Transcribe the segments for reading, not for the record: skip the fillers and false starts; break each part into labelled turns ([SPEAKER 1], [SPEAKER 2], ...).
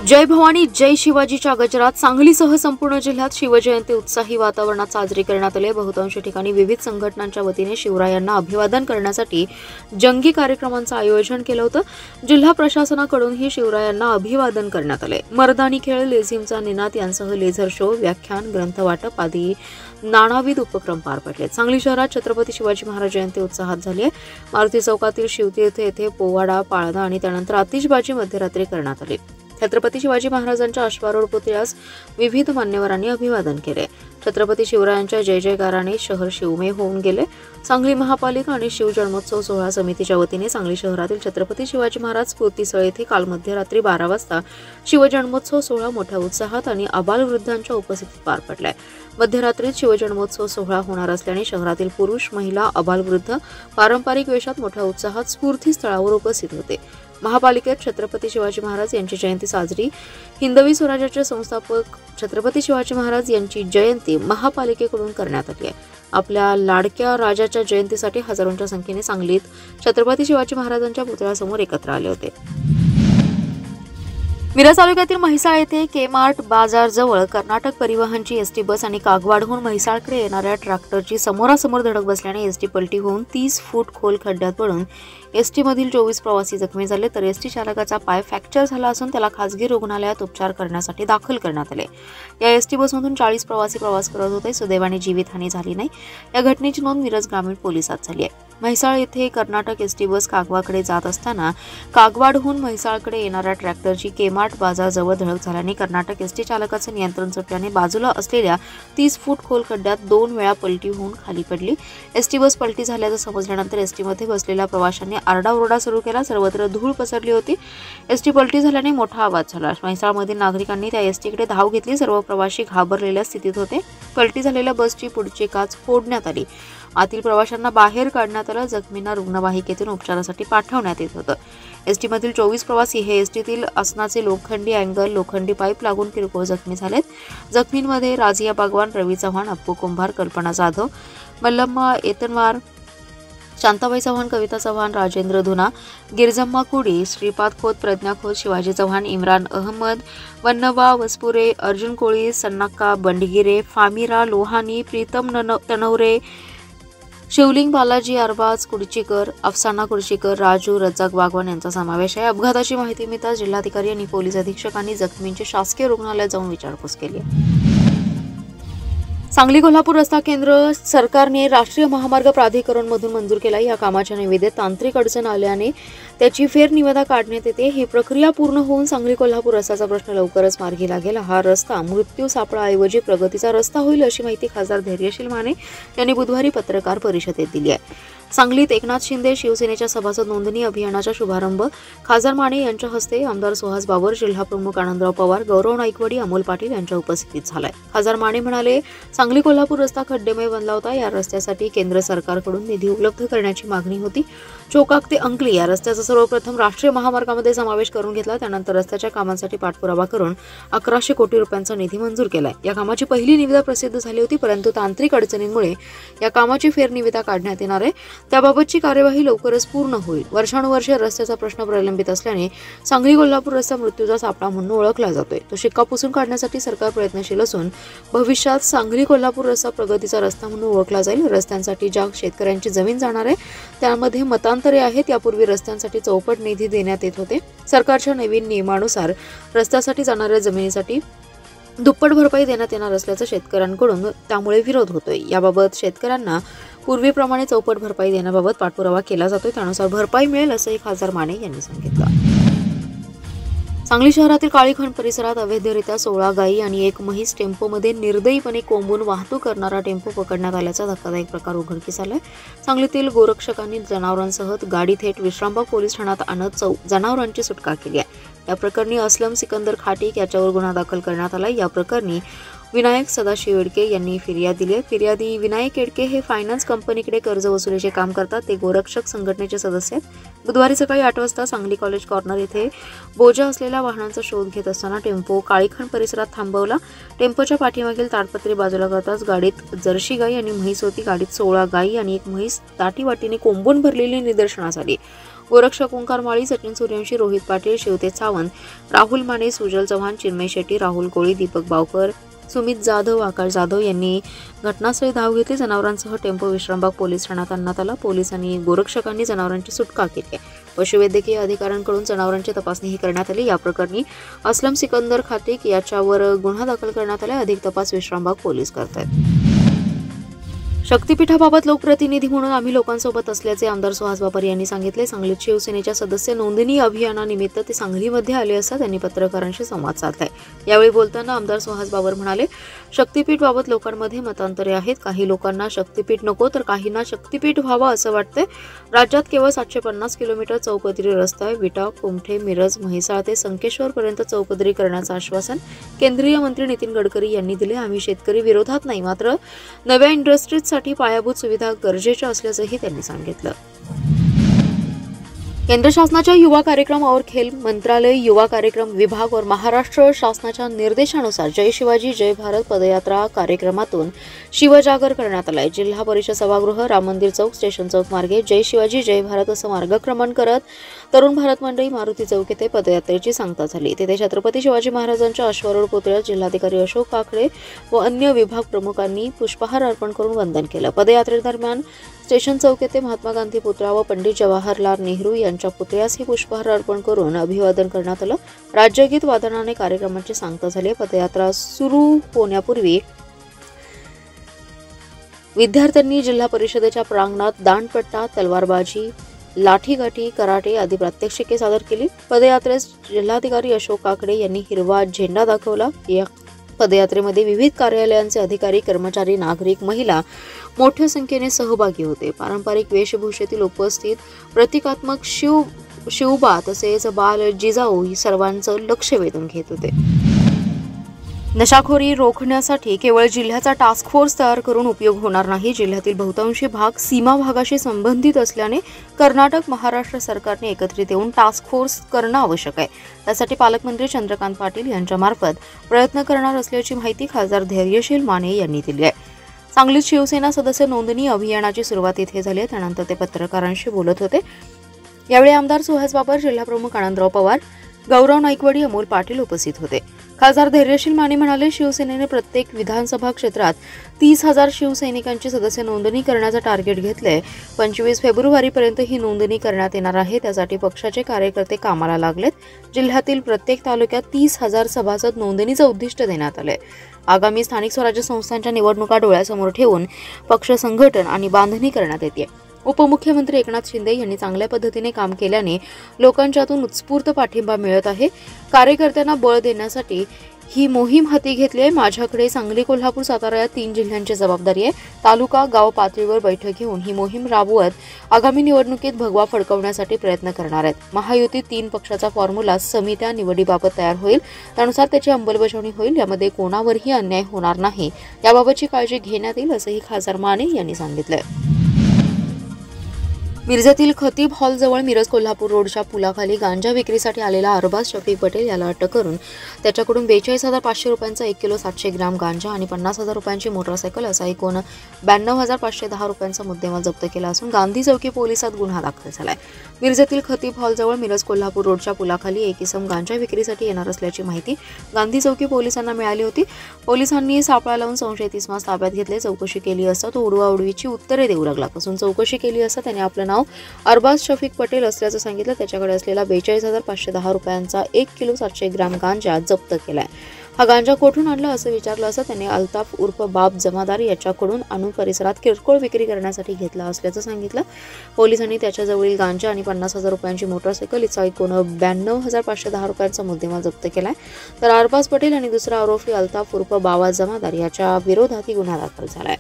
[SPEAKER 1] जय भवानी जय शिवाजीच्या गजरात सांगलीसह संपूर्ण जिल्ह्यात शिवजयंती उत्साही वातावरणात साजरी करण्यात आली। बहुतांश ठिकाणी विविध संघटनांच्या वतीने शिवरायांना अभिवादन करण्यासाठी जंगी कार्यक्रमांचं आयोजन केलं होतं। जिल्हा प्रशासनाकडूनही शिवरायांना अभिवादन करण्यात आले। मर्दानी खेळ, लेझिमचा निनाद यांसह लेझर शो, व्याख्यान, ग्रंथ वाटप आदी नानाविध उपक्रम पार पडले। सांगली शहरात छत्रपती शिवाजी महाराज जयंती उत्साहात झाली आहे। मारुती चौकातील शिवतीर्थ येथे पोवाडा, पाळणा आणि त्यानंतर आतिषबाजी मध्यरात्री करण्यात आली। छत्रपती शिवाजी महाराजांच्या अश्वारूढ पुतळ्यास विविध मान्यवरांनी अभिवादन केले। छत्रपती शिवरायांच्या जय जयकाराने शहर शिवमय होऊन गेले। सांगली महापालिका आणि शिवजन्मोत्सव सोहळा समितीच्या वतीने सांगली शहरातील छत्रपती शिवाजी महाराज स्मृतिस्थळ येथे काल मध्यरात्री 12 वाजता शिवजन्मोत्सव सोहळा मोठ्या उत्साहात आणि आबालवृद्धांच्या उपस्थितीत पार पडलाय। मध्यरात्रीत शिवजन्मोत्सव सोहळा होणार असल्याने शहरातील पुरुष, महिला, आबालवृद्ध पारंपरिक वेशात मोठ्या उत्साहात स्मृतिस्थळावर उपस्थित होते। महापालिकेत छत्रपती शिवाजी महाराज यांची जयंती साजरी। हिंदवी स्वराज्याचे संस्थापक छत्रपती शिवाजी महाराज यांची जयंती महापालिकेकडून करण्यात आली आहे। आपल्या लाडक्या राजाच्या जयंतीसाठी हजारोंच्या संख्येने सांगलीत छत्रपती शिवाजी महाराजांच्या पुतळ्यासमोर एकत्र आले होते। मिरज तालुक्यातील म्हैसाळ येथे के-मार्ट बाजारजवळ कर्नाटक परिवहनची एसटी बस आणि कागवाडहून म्हैसाळकडे येणाऱ्या ट्रॅक्टरची समोरासमोर धडक बसल्याने एसटी पलटी होऊन 30 फूट खोल खड्ड्यात पडून एसटीमधील 24 प्रवासी जखमी झाले, तर एसटी चालकाचा पाय फ्रॅक्चर झाला असून त्याला खासगी रुग्णालयात उपचार करण्यासाठी दाखल करण्यात आले। या एसटी बसमधून 40 प्रवासी प्रवास करत होते। सुदैवाने जीवितहानी झाली नाही। या घटनेची नोंद मिरज ग्रामीण पोलिसात झाली आहे। म्हैसाळ येथे कर्नाटक एसटी बस कागवाकडे जात असताना कागवाडहून म्हैसाळकडे येणाऱ्या ट्रॅक्टरची के-मार्ट बाजारजवळ धडक झाल्याने कर्नाटक एसटी चालकाचे नियंत्रण सुटल्याने बाजूला असलेल्या 30 फूट खोल खड्ड्यात 2 वेळा पलटी होऊन खाली पडली। एसटी बस पलटी झाल्याचं समजल्यानंतर एसटीमध्ये बसलेल्या प्रवाशांनी आरडाओरडा सुरू केला। सर्वत्र धूळ पसरली होती। एसटी पलटी झाल्याने मोठा आवाज झाला। म्हैसाळमधील नागरिकांनी त्या एसटीकडे धाव घेतली। सर्व प्रवासी घाबरलेल्या स्थितीत होते। पलटी झालेल्या बसची पुढची काच फोडण्यात आली। आतील प्रवाशांना बाहेर काढण्यात आलं। जखमींना रुग्णवाहिकेतून उपचारासाठी पाठवण्यात येत होतं। एसटीमधील 24 प्रवासी हे एसटीतील असनाचे लोखंडी अँगल, लोखंडी पाईप लागून किरकोळ जखमी झालेत। जखमींमध्ये राजिया बागवान, रवी चव्हाण, अप्पू कुंभार, कल्पना जाधव, मल्लम्मा येतनवार, शांताबाई चव्हाण, कविता चव्हाण, राजेंद्र धुना, गिरजम्मा कुडी, श्रीपाद खोत, प्रज्ञा खोत, शिवाजी चव्हाण, इम्रान अहमद, वन्नबा वसपुरे, अर्जुन कोळी, सन्नाक्का बंडगिरे, फामिरा लोहानी, प्रीतम तनवरे, शिवलिंग बालाजी अरबाज कुडचीकर, अफसाना कुडचीकर, राजू रज्जाक बागवान यांचा समावेश आहे। अपघाताची माहिती मिळताच जिल्हाधिकारी आणि पोलीस अधीक्षकांनी जखमींची शासकीय रुग्णालयात जाऊन विचारपूस केली। सांगली कोल्हापूर रस्ता केंद्र सरकारने राष्ट्रीय महामार्ग प्राधिकरणमधून मंजूर केला। या कामाच्या निविदेत तांत्रिक अडचण आल्याने त्याची फेरनिविदा काढण्यात येते। ही प्रक्रिया पूर्ण होऊन सांगली कोल्हापूर रस्त्याचा प्रश्न लवकरच मार्गी लागेल। हा रस्ता मृत्यू सापळाऐवजी प्रगतीचा रस्ता होईल अशी माहिती खासदार धैर्यशील माने यांनी बुधवारी पत्रकार परिषदेत दिली आहे। सांगलीत एकनाथ शिंदे शिवसेनेच्या सभासद नोंदणी अभियानाचा शुभारंभ खासदार माने यांच्या हस्ते आमदार सुहास बाबर, जिल्हाप्रमुख आनंदराव पवार, गौरव नाईकवाडी, अमोल पाटील यांच्या उपस्थितीत झालाय। खासदार माने म्हणाले, सांगली कोल्हापूर रस्ता खड्डेमय बनला होता। या रस्त्यासाठी केंद्र सरकारकडून निधी उपलब्ध करण्याची मागणी होती। चोकाक ते अंकली या रस्त्याचा सर्वप्रथम राष्ट्रीय महामार्गामध्ये समावेश करून घेतला। त्यानंतर रस्त्याच्या कामांसाठी पाठपुरावा करून 1100 कोटी रुपयांचा निधी मंजूर केलाय। या कामाची पहिली निविदा प्रसिद्ध झाली होती, परंतु तांत्रिक अडचणींमुळे या कामाची फेरनिविदा काढण्यात येणार आहे। त्याबाबतची कार्यवाही लवकरच पूर्ण होईल। वर्षानुवर्षे रस्त्याचा प्रश्न प्रलंबित असल्याने सांगली कोल्हापूर रस्ता मृत्यूचा सापळा म्हणून ओळखला जातोय। तो शिक्का पुसून काढण्यासाठी सरकार प्रयत्नशील असून भविष्यात सांगली कोल्हापूर रस्ता प्रगतीचा रस्ता म्हणून ओळखला जाईल। रस्त्यांसाठी ज्या शेतकऱ्यांची जमीन जाणार आहे त्यामध्ये मतांतरे आहेत। यापूर्वी रस्त्यांसाठी चौपट निधी देण्यात येत होते। सरकारच्या नवीन नियमानुसार रस्त्यासाठी जाणाऱ्या जमिनीसाठी दुप्पट भरपाई देण्यात येणार असल्याचं शेतकऱ्यांकडून त्यामुळे विरोध होतोय। याबाबत शेतकऱ्यांना पूर्वीप्रमाणे चौपट भरपाई देण्याबाबत पाठपुरावा केला जातोय। त्यानुसार भरपाई मिळेल असंही खासदार माने यांनी सांगितलं। सांगली शहरातील काळीखंड परिसरात अवैधरित्या 16 गायी आणि 1 म्हैस टेम्पोमध्ये निर्दयीपणे कोंबून वाहतूक करणारा टेम्पो पकडण्यात आल्याचा धक्कादायक प्रकार उघडकीस आलाय। सांगलीतील गोरक्षकांनी जनावरांसह गाडी थेट विश्रामबाग पोलीस ठाण्यात आणत जनावरांची सुटका केली आहे। या प्रकरणी असलम सिकंदर खाटीक याच्यावर गुन्हा दाखल करण्यात आला। या प्रकरणी विनायक सदाशिव येडके यांनी फिर्याद दिली आहे। फिर्यादी विनायक येडके हे फायनान्स कंपनीकडे कर्ज वसुलीचे काम करतात। ते गोरक्षक संघटनेचे सदस्य आहेत। बुधवारी सकाळी 8 वाजता सांगली कॉलेज कॉर्नर येथे बोजा असलेल्या वाहनांचा शोध घेत असताना टेम्पो काळीखंड परिसरात थांबवला। टेम्पोच्या पाठीमागील ताडपत्री बाजूला करताच गाडीत जर्सी गाई आणि म्हैस होती। गाडीत 16 गाई आणि 1 म्हैस दाटीवाटीने कोंबून भरलेली निदर्शनास आली। गोरक्षक ओंकार माळी, सचिन सूर्यवंशी, रोहित पाटील, शिवतेज सावंत, राहुल माने, सुजल चव्हाण, चिन्मय शेट्टी, राहुल कोळी, दीपक बावकर, सुमित जाधव, आकाश जाधव यांनी घटनास्थळी धाव घेतली. जनावरांसह टेम्पो विश्रामबाग पोलीस ठाण्यात आणण्यात आला. पोलिसांनी गोरक्षकांनी जनावरांची सुटका केली. पशुवैद्यकीय अधिकाऱ्यांकडून जनावरांची तपासणीही करण्यात आली. या प्रकरणी असलम सिकंदर खातिक याच्यावर गुन्हा दाखल करण्यात आला. अधिक तपास विश्रामबाग पोलीस करतायत. शक्तीपीठाबाबत लोकप्रतिनिधी म्हणून आम्ही लोकांसोबत असल्याचे आमदार सुहास बाबर यांनी सांगितले. सांगलीत शिवसेनेच्या सदस्य नोंदणी अभियानानिमित्त ते सांगलीमध्ये आले असता त्यांनी पत्रकारांशी संवाद साधलाय. यावेळी बोलताना आमदार सुहास बाबर म्हणाले, शक्तीपीठबाबत लोकांमध्ये मतांतरे आहेत. काही लोकांना शक्तीपीठ नको तर काहींना शक्तीपीठ व्हावं असं वाटतंय. राज्यात केवळ 750 किलोमीटर चौपदरी रस्ता आहे. विटा, कुमठे, मिरज, म्हैसाळ ते संकेश्वर पर्यंत चौपदरी करण्याचं आश्वासन केंद्रीय मंत्री नितीन गडकरी यांनी दिले. आम्ही शेतकरी विरोधात नाही, मात्र नव्या इंडस्ट्रीजसाठी पायाभूत सुविधा गरजेच्या असल्याचंही त्यांनी सांगितलं. केंद्र शासनाच्या युवा कार्यक्रम और खेल मंत्रालय युवा कार्यक्रम विभाग और महाराष्ट्र शासनाच्या निर्देशानुसार जय शिवाजी जय भारत पदयात्रा कार्यक्रमातून शिवजागर करण्यात आलाय. जिल्हा परिषद सभागृह, राम मंदिर चौक, स्टेशन चौक मार्गे जय शिवाजी जय भारत असं मार्गक्रमण करत तरुण भारत मंडळी मारुती चौक येथे पदयात्रेची सांगता झाली. तेथे छत्रपती शिवाजी महाराजांच्या अश्वारूढ पुतळ्यास जिल्हाधिकारी अशोक काकडे व अन्य विभाग प्रमुखांनी पुष्पहार अर्पण करून वंदन केलं. पदयात्रेदरम्यान स्टेशन चौक येथे महात्मा गांधी पुतळा व पंडित जवाहरलाल नेहरू यांच्या पुतळ्यासही पुष्पहार अर्पण करून अभिवादन करण्यात आलं. राज्यगीत वादनाने कार्यक्रमाची सांगता झाली. पदयात्रा सुरू होण्यापूर्वी विद्यार्थ्यांनी जिल्हा परिषदेच्या प्रांगणात दांडपट्टा, तलवारबाजी, लाठीकाठी, कराटे आदी प्रात्यक्षिके सादर केली. पदयात्रेस जिल्हाधिकारी अशोक काकडे यांनी हिरवा झेंडा दाखवला. या पदयात्रेमध्ये विविध कार्यालयांचे अधिकारी, कर्मचारी, नागरिक, महिला मोठ्या संख्येने सहभागी होते. पारंपरिक वेशभूषेतील उपस्थित प्रतिकात्मक शिवबा तसेच बाल जिजाऊ सर्वांचं लक्ष वेधून घेत होते. नशाखोरी रोखण्यासाठी केवळ जिल्ह्याचा टास्क फोर्स तयार करून उपयोग होणार नाही. जिल्ह्यातील बहुतांशी भाग सीमा भागाशी संबंधित असल्याने कर्नाटक, महाराष्ट्र सरकारने एकत्रित येऊन टास्क फोर्स करणं आवश्यक आहे. त्यासाठी पालकमंत्री चंद्रकांत पाटील यांच्यामार्फत प्रयत्न करणार असल्याची माहिती खासदार धैर्यशील माने यांनी दिली आहे. सांगलीत शिवसेना सदस्य नोंदणी अभियानाची सुरुवात इथे झाली आहे. त्यानंतर ते पत्रकारांशी बोलत होते. यावेळी आमदार सुहास बाबर, जिल्हाप्रमुख आनंदराव पवार, गौरव नाईकवाडी, अमोल पाटील उपस्थित होते. खासदार धैर्यशील माने म्हणाले, शिवसेनेने प्रत्येक विधानसभा क्षेत्रात 30,000 शिवसैनिकांची सदस्य नोंदणी करण्याचं टार्गेट घेतलंय. 25 फेब्रुवारीपर्यंत ही नोंदणी करण्यात येणार आहे. त्यासाठी पक्षाचे कार्यकर्ते कामाला लागलेत. जिल्ह्यातील प्रत्येक तालुक्यात 30,000 सभासद नोंदणीचं उद्दिष्ट देण्यात आलंय. आगामी स्थानिक स्वराज्य संस्थांच्या निवडणुका डोळ्यासमोर ठेवून पक्ष संघटन आणि बांधणी करण्यात येते. उपमुख्यमंत्री एकनाथ शिंदे यांनी चांगल्या पद्धतीने काम केल्याने लोकांच्यातून उत्स्फूर्त पाठिंबा मिळत आहे. कार्यकर्त्यांना बळ देण्यासाठी ही मोहीम हाती घेतली आहे. माझ्याकडे सांगली, कोल्हापूर, सातारा या 3 जिल्ह्यांची जबाबदारी आहे. तालुका, गाव पातळीवर बैठक घेऊन ही मोहीम राबवत आगामी निवडणुकीत भगवा फडकवण्यासाठी प्रयत्न करणार आहेत. महायुतीत 3 पक्षाचा फॉर्म्युला समित्या निवडीबाबत तयार होईल. त्यानुसार त्याची अंमलबजावणी होईल. यामध्ये कोणावरही अन्याय होणार नाही याबाबतची काळजी घेण्यात येईल असंही खासदार माने यांनी सांगितलंय. मिरजेतील खतीब हॉलजवळ मिरज कोल्हापूर रोडच्या पुलाखाली गांजा विक्रीसाठी आलेला अरबाज शफीक पटेल याला अटक करून त्याच्याकडून 42,500 रुपयांचा 1 किलो 700 ग्राम गांजा आणि 50,000 रुपयांची मोटरसायकल असा एकूण 92,510 रुपयांचा मुद्देमाल जप्त केला असून गांधी चौकी पोलिसात गुन्हा दाखल झालाय. मिरजेतील खतीब हॉलजवळ मिरज कोल्हापूर रोडच्या पुलाखाली एक इसम गांजा विक्रीसाठी येणार असल्याची माहिती गांधी चौकी पोलिसांना मिळाली होती. पोलिसांनी सापळा लावून संशयित इसमास ताब्यात घेतले. चौकशी केली असता तो उडवाउडवीची उत्तरे देऊ लागला असून चौकशी केली असता त्याने आपलं नाव अरबाज शफीक पटेल असल्याचं सांगितलं. त्याच्याकडे असलेला 42,510 रुपयांचा 1 किलो 700 ग्राम गांजा जप्त केलाय. हा गांजा कोठून आणला असं विचारलं असता त्याने अल्ताफ उर्फ बाप जमादार याच्याकडून आणून परिसरात किरकोळ विक्री करण्यासाठी घेतला असल्याचं सांगितलं. पोलिसांनी त्याच्याजवळील गांजा आणि 50,000 रुपयांची मोटरसायकल हिचा एकूण 92,510 रुपयांचा मुद्देमाल जप्त केलाय. तर अरबाज पटेल आणि दुसरा आरोपी अल्ताफ उर्फ बाबा जमादार याच्या विरोधात गुन्हा दाखल झालाय.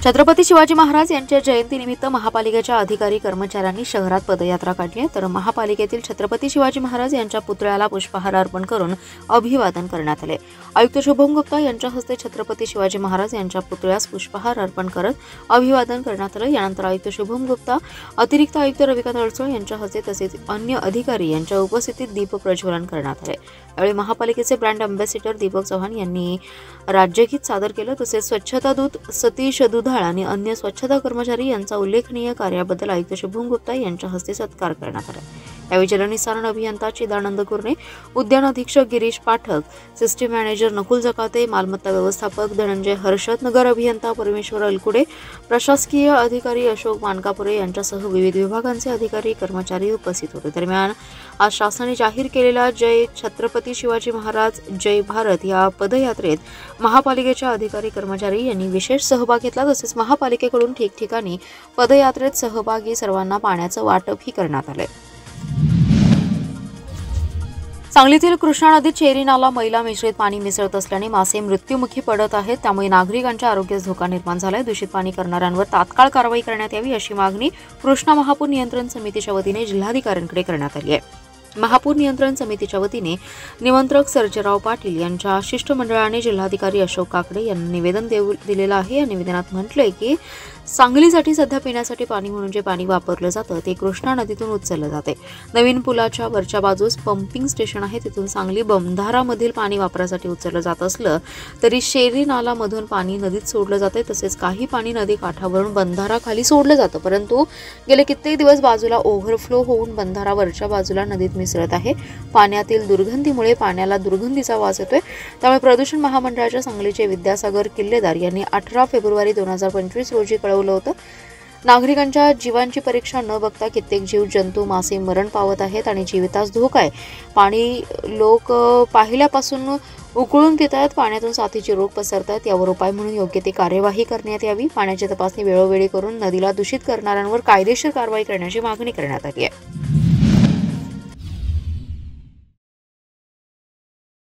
[SPEAKER 1] छत्रपती शिवाजी महाराज यांच्या जयंतीनिमित्त महापालिकेच्या अधिकारी कर्मचाऱ्यांनी शहरात पदयात्रा काढली आहे. तर महापालिकेतील छत्रपती शिवाजी महाराज यांच्या पुतळ्याला पुष्पहार अर्पण करून अभिवादन करण्यात आले. आयुक्त शुभम गुप्ता यांच्या हस्ते छत्रपती शिवाजी महाराज यांच्या पुतळ्यास पुष्पहार अर्पण करत अभिवादन करण्यात आलं. यानंतर आयुक्त शुभम गुप्ता, अतिरिक्त आयुक्त रविकांत अडसूळ यांच्या हस्ते तसेच अन्य अधिकारी यांच्या उपस्थितीत दीप प्रज्वलन करण्यात आले. यावेळी महापालिकेचे ब्रँड अँबॅसिडर दीपक चव्हाण यांनी राज्यगीत सादर केलं. तसेच स्वच्छता दूत सतीश दुधा देखभाल आणि अन्य स्वच्छता कर्मचारी यांचा उल्लेखनीय कार्याबद्दल आयुक्त शुभम गुप्ता यांच्या हस्ते सत्कार करण्यात आला। यावेळी जलनिस्सारण अभियंता चिदानंद कुर्णे, उद्यान अधीक्षक गिरीश पाठक, सिस्टीम मॅनेजर नकुल जकाते, मालमत्ता व्यवस्थापक धनंजय हर्षद, नगर अभियंता परमेश्वर अलकुडे, प्रशासकीय अधिकारी अशोक मानकापुरे यांच्यासह विविध विभागांचे अधिकारी कर्मचारी उपस्थित होते। दरम्यान आज शासनाने जाहीर केलेल्या जय छत्रपती शिवाजी महाराज जय भारत या पदयात्रेत महापालिकेच्या अधिकारी कर्मचारी यांनी विशेष सहभाग घेतला। तसेच महापालिकेकडून ठिकठिकाणी पदयात्रेत सहभागी सर्वांना पाण्याचं वाटपही करण्यात आले। सांगलीतील कृष्णा नदीत चेरी नाला मैला मिश्रित पाणी मिसळत असल्याने मासे मृत्युमुखी पडत आहेत। त्यामुळे नागरिकांच्या आरोग्यास धोका निर्माण झालाय। दूषित पाणी करणाऱ्यांवर तात्काळ कारवाई करण्यात यावी अशी मागणी कृष्णा महापूर नियंत्रण समितीच्या वतीने जिल्हाधिकाऱ्यांकडे करण्यात आली आहे। महापूर नियंत्रण समितीच्या वतीने निमंत्रक सर्जेराव पाटील यांच्या शिष्टमंडळाने जिल्हाधिकारी अशोक काकडे यांना निवेदन दिलेलं आहे। या निवेदनात म्हटलंय की सांगलीसाठी सध्या पिण्यासाठी पाणी म्हणून जे पाणी वापरलं जातं ते कृष्णा नदीतून उचललं जाते। नवीन पुलाच्या वरच्या बाजूस पंपिंग स्टेशन आहे, तिथून सांगली बंधारामधील पाणी वापरासाठी उचललं जात असलं तरी शेरी नालामधून पाणी नदीत सोडलं जाते। तसेच काही पाणी नदी काठावरून बंधाराखाली सोडलं जातं, परंतु गेले कित्येक दिवस बाजूला ओव्हरफ्लो होऊन बंधारावरच्या बाजूला नदीत मिसळत आहे। पाण्यातील दुर्गंधीमुळे पाण्याला दुर्गंधीचा वास येतोय। त्यामुळे प्रदूषण महामंडळाच्या सांगलीचे विद्यासागर किल्लेदार यांनी 18 फेब्रुवारी 2025 रोजी कळवलं होतं। नागरिकांच्या जीवांची परीक्षा न बघता कित्येक जीव जंतू मासे मरण पावत आहेत आणि जीवितास धोका आहे। पाणी लोक पाहिल्यापासून उकळून पित आहेत, पाण्यातून साथीचे रोग पसरतात। यावर उपाय म्हणून योग्य ती कार्यवाही करण्यात यावी। पाण्याची तपासणी वेळोवेळी करून नदीला दूषित करणाऱ्यांवर कायदेशीर कारवाई करण्याची मागणी करण्यात आली आहे।